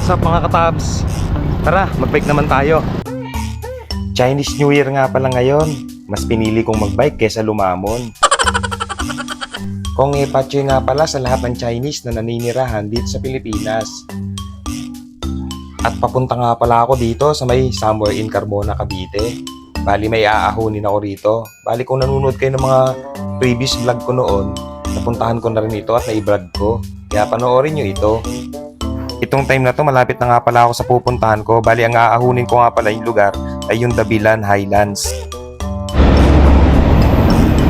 What's up mga katabs? Tara, magbike naman tayo. Chinese New Year nga pala ngayon. Mas pinili kong magbike kesa lumamon. Kong Epatchoy nga pala sa lahat ng Chinese na naninirahan dito sa Pilipinas. At papunta nga pala ako dito sa may somewhere in Carmona, Cavite. Bali may aahunin ako rito. Bali kung nanonood kayo ng mga previous vlog ko noon, napuntahan ko na rin ito at na-vlog ko. Kaya panoorin nyo ito. Itong time na to malapit na nga pala ako sa pupuntahan ko. Bali ang aahunin ko nga pala yung lugar ay yung Dabilan Highlands.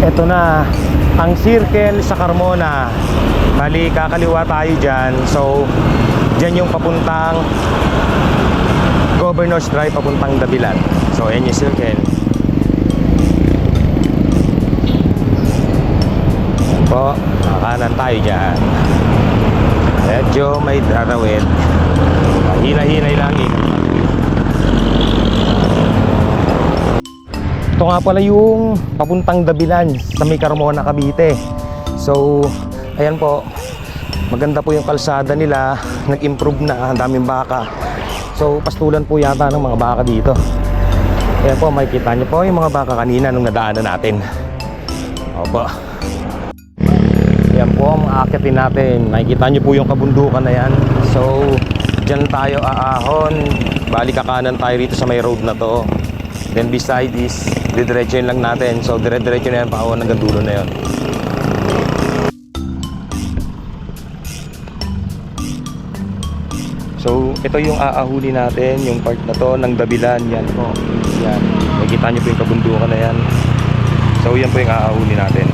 Ito na ang circle sa Carmona. Bali kakaliwa tayo dyan. So dyan yung papuntang Governor's Drive papuntang Dabilan. So ayan yung circle. Ayan po, kanan tayo dyan. Medyo may darawit. Hina-hinay lang eh. Ito nga pala yung papuntang Dabilan sa may Carmona, Cavite. So ayan po, maganda po yung kalsada nila. Nag-improve na, ang daming baka. So pastulan po yata ng mga baka dito. Ayan po, makikita nyo po yung mga baka kanina nung nadaanan natin. Opo. Ayan po, maaakitin natin. Makikita nyo po yung kabundukan na yan. So dyan tayo aahon. Bali kakanan tayo rito sa may road na to. Then beside this, didiretso lang natin. So dire-diretso na yan, paawan hanggang dulo na yun. So ito yung aahunin natin, yung part na to ng Dabilan. Yan po, yan. Makikita nyo po yung kabundukan na yan. So yan po yung aahunin natin.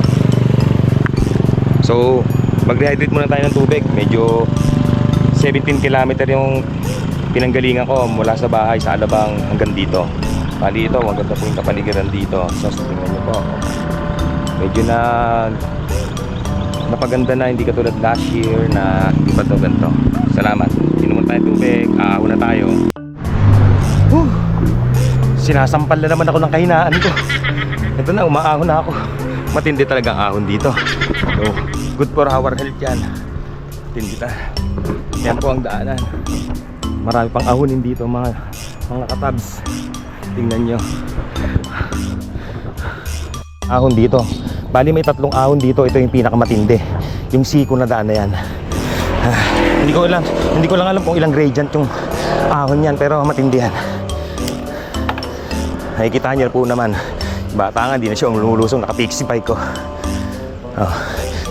So mag-rehydrate muna tayo ng tubig. Medyo 17 km yung pinanggalingan ko mula sa bahay sa Alabang hanggang dito. Bali ito, maganda po yung kapaligiran dito. So tingnan nyo po, medyo na napaganda na, hindi katulad last year na hindi pa ito ganito. Salamat. Inuman tayo tubig, ahon na tayo. Sinasampal na naman ako ng kahinaan ko. Ito na, umaahon na ako. Matindi talaga ang ahon dito. So good for our health yan. Tindi na. Yan po ang daanan. Marami pang ahonin dito mga katabs. Tingnan nyo. Ahon dito. Bali may tatlong ahon dito. Ito yung pinakamatindi. Yung siko na daan na yan. Hindi ko lang alam kung ilang gradient yung ahon yan, pero matindi yan. Nakikita nyo po naman. Bata nga, di na siya umulusong. Naka-pixie bike ko.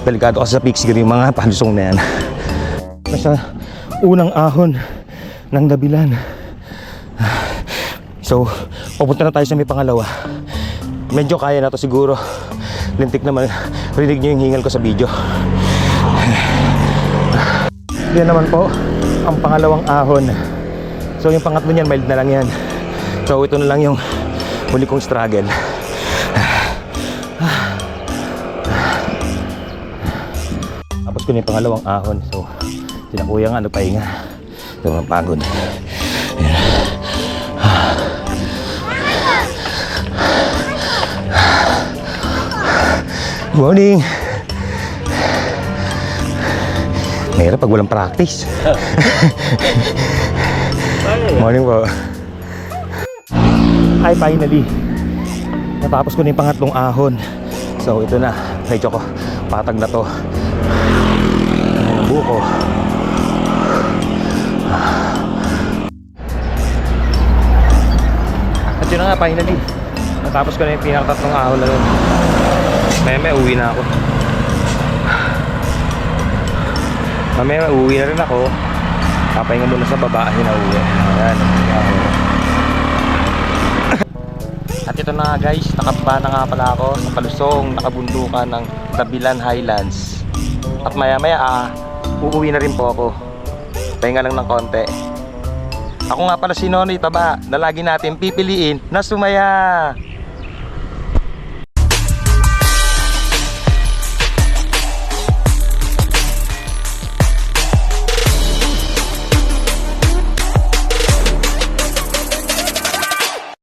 Delikado kasi sa pixie yung mga palusong na yan. Nasa unang ahon ng Dabilan. So pupunta na tayo sa may pangalawa. Medyo kaya na to siguro. Lintik naman. Rinig nyo yung hingal ko sa video. Yan naman po ang pangalawang ahon. So yung pangatlo niyan mild na lang yan. So ito na lang yung huli kong struggle. Tapos ko na yung pangalawang ahon. So tinakuya nga, pahinga. Ito mapagod. Good morning. Mahirap pag walang practice. Morning po. Ay, finally natapos ko na yung pangatlong ahon. So ito na, medyo ko patag na to ang buko. At yun na nga, finally natapos ko na yung pinakatatlong ahon na yun. Mamaya uwi na ako. Mamaya uwi na rin ako. Papahinga muna sa baba, hinauwi. Ayan. At ito na nga guys, nakababa na nga pala ako sa palusong nakabundukan ng Dabilan Highlands. At maya maya uuwi na rin po ako. Pahinga lang ng konti. Ako nga pala si Nonoy Taba na lagi natin pipiliin na sumaya.